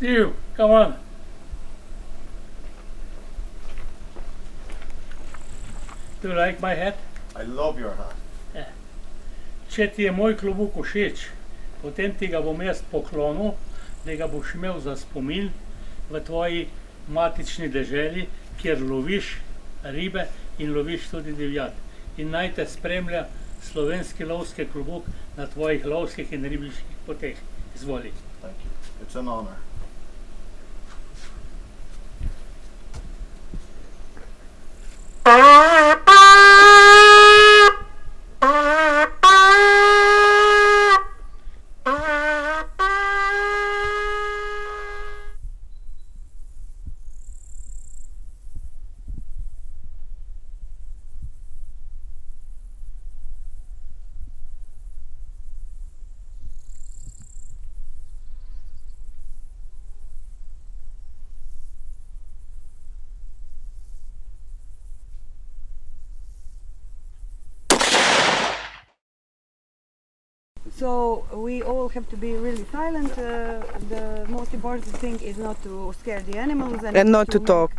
Steve, come on. Do you like my hat? I love your hat. Če ti je moj klobuk všeč, potem ti ga bom jaz poklonil, da ga boš imel za spomin v tvoji matični deželi, kjer loviš ribe in loviš tudi divjad. In naj te spremlja slovenski lovski klobuk na tvojih lovskih in ribiških poteh. Izvoli. Thank you. It's an honor. So we all have to be really silent. The most important thing is not to scare the animals And not to talk.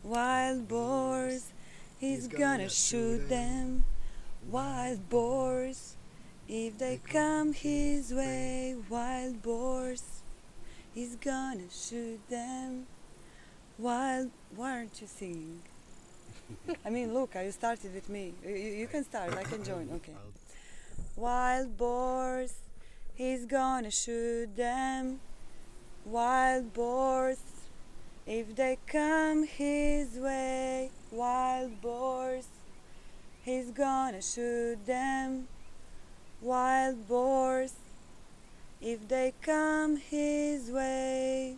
Wild boars, he's gonna shoot them. Wild boars, if they come his way. Wild boars, he's gonna shoot them. Why aren't you singing? I mean, Luca, you started with me. You can start, I can join, okay. Wild boars, he's gonna shoot them. Wild boars, if they come his way. Wild boars, he's gonna shoot them. Wild boars, if they come his way.